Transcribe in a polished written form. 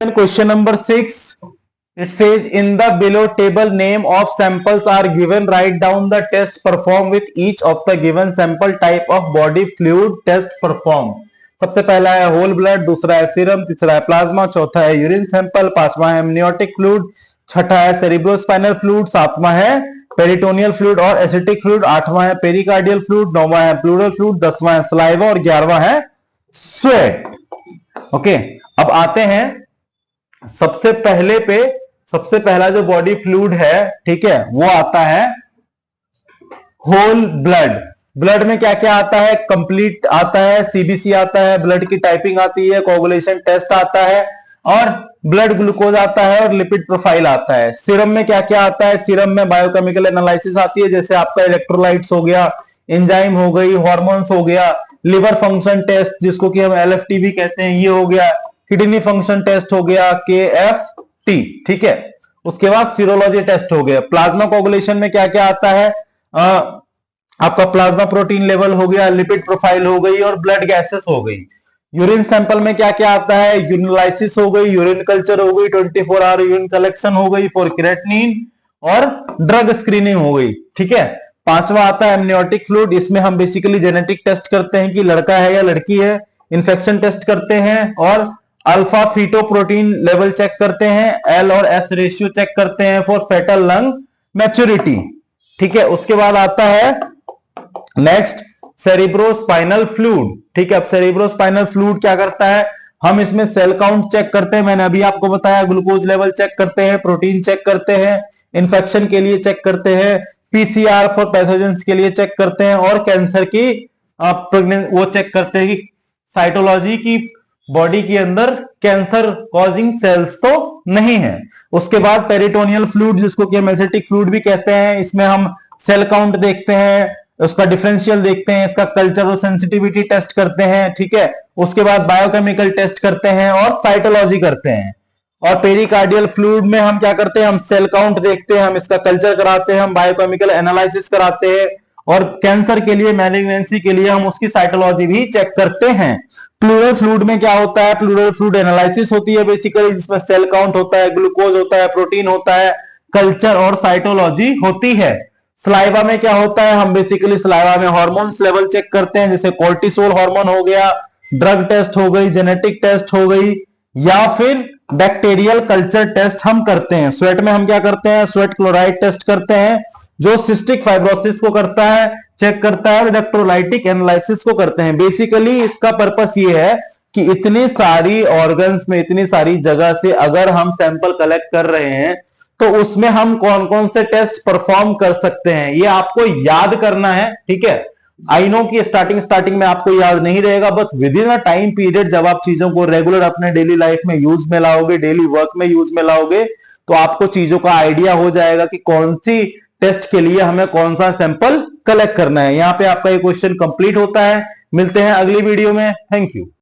Question number 6. It says in the below table name of samples are given. Write down the test performed with each of the given sample type of body fluid test performed. सबसे पहला है whole blood, दूसरा है serum, तीसरा है plasma, चौथा है urine sample, पांचवा है एमनियोटिक फ्लूइड, छठा है सेरिब्रोस्पाइनल फ्लूइड, सातवां है पेरिटोनियल फ्लूइड और एसिटिक फ्लूइड, आठवां है पेरिकार्डियल फ्लूइड, नौवां है प्लूरल फ्लूइड, दसवां है सलाइवा और 11वां है स्वेट. ओके, अब आते हैं सबसे पहला जो बॉडी फ्लूइड है, ठीक है, वो आता है होल ब्लड. ब्लड में क्या क्या आता है? कंप्लीट आता है, सीबीसी आता है, ब्लड की टाइपिंग आती है, कोगुलेशन टेस्ट आता है और ब्लड ग्लूकोज आता है और लिपिड प्रोफाइल आता है. सीरम में क्या क्या आता है? सीरम में बायोकेमिकल एनालिसिस आती है, जैसे आपका इलेक्ट्रोलाइट्स हो गया, एंजाइम हो गई, हार्मोन्स हो गया, लिवर फंक्शन टेस्ट जिसको कि हम एलएफटी भी कहते हैं ये हो गया, किडनी फंक्शन टेस्ट हो गया केएफटी. ठीक है, उसके बाद सीरोलॉजी टेस्ट हो गया. प्लाज्मा कोगुलेशन में क्या क्या आता है? आपका प्लाज्मा प्रोटीन लेवल हो गया, लिपिड प्रोफाइल हो गई और ब्लड गैसेस हो गई. यूरिन सैंपल में क्या क्या आता है? यूरिनालिसिस हो गई, यूरिन कल्चर हो गई, 24 आवर यूरिन कलेक्शन हो गई फॉर क्रेटिनिन और ड्रग स्क्रीनिंग हो गई. ठीक है, पांचवा आता है एमनियोटिक फ्लूइड. इसमें हम बेसिकली जेनेटिक टेस्ट करते हैं कि लड़का है या लड़की है, इन्फेक्शन टेस्ट करते हैं और alpha feto protein level check करते हैं, एल और एस रेशियो चेक करते हैं फॉर फेटल लंग मैच्योरिटी. ठीक है, उसके बाद आता है नेक्स्ट सेरिब्रोस्पाइनल फ्लूइड. ठीक है, अब सेरिब्रोस्पाइनल फ्लूइड क्या करता है? हम इसमें सेल काउंट चेक करते हैं, मैंने अभी आपको बताया, ग्लूकोज लेवल चेक करते हैं, प्रोटीन चेक करते हैं, इन्फेक्शन के लिए चेक करते हैं, पीसीआर फॉर पैथोजेंस के लिए चेक करते हैं और कैंसर की वो चेक करते हैं कि साइटोलॉजी की बॉडी के अंदर कैंसर कॉजिंग सेल्स तो नहीं है. उसके बाद पेरिटोनियल फ्लूइड जिसको कि हम एसिटिक फ्लूइड भी कहते हैं, इसमें हम सेल काउंट देखते हैं, उसका डिफरेंशियल देखते हैं, इसका कल्चर और सेंसिटिविटी टेस्ट करते हैं. ठीक है, उसके बाद बायोकेमिकल टेस्ट करते हैं और साइटोलॉजी करते हैं. और पेरिकार्डियल फ्लूइड में हम क्या करते हैं? हम सेल काउंट देखते हैं, हम इसका कल्चर कराते हैं, हम बायोकेमिकल एनालिसिस कराते हैं और कैंसर के लिए, मैलिग्नेंसी के लिए हम उसकी साइटोलॉजी भी चेक करते हैं. प्लूरल फ्लूइड में क्या होता है? प्लूरल फ्लूइड एनालिसिस होती है बेसिकली, जिसमें सेल काउंट होता है, ग्लूकोज होता है, प्रोटीन होता है, कल्चर और साइटोलॉजी होती है. सलाइवा में क्या होता है? हम बेसिकली सलाइवा में हार्मोन्स लेवल चेक करते हैं, जैसे कोर्टिसोल हार्मोन हो गया, ड्रग टेस्ट हो गई, जेनेटिक टेस्ट हो गई या फिर बैक्टीरियल कल्चर टेस्ट हम करते हैं. स्वेट में हम क्या करते हैं? स्वेट क्लोराइड टेस्ट करते हैं जो सिस्टिक फाइब्रोसिस को करता है, चेक करता है और इलेक्ट्रोलाइटिक एनालिसिस को करते हैं. बेसिकली इसका पर्पस ये है कि इतनी सारी ऑर्गन्स में, इतनी सारी जगह से अगर हम सैंपल कलेक्ट कर रहे हैं तो उसमें हम कौन कौन से टेस्ट परफॉर्म कर सकते हैं ये आपको याद करना है. ठीक है, आई नो कि स्टार्टिंग में आपको याद नहीं रहेगा, but with in a time period जब आप चीजों को रेगुलर अपने डेली लाइफ में यूज में लाओगे, डेली वर्क में यूज में लाओगे, तो आपको चीजों का आइडिया हो जाएगा कि कौन सी टेस्ट के लिए हमें कौन सा सैंपल कलेक्ट करना है. यहां पे आपका ये क्वेश्चन कंप्लीट होता है. मिलते हैं अगली वीडियो में. Thank you.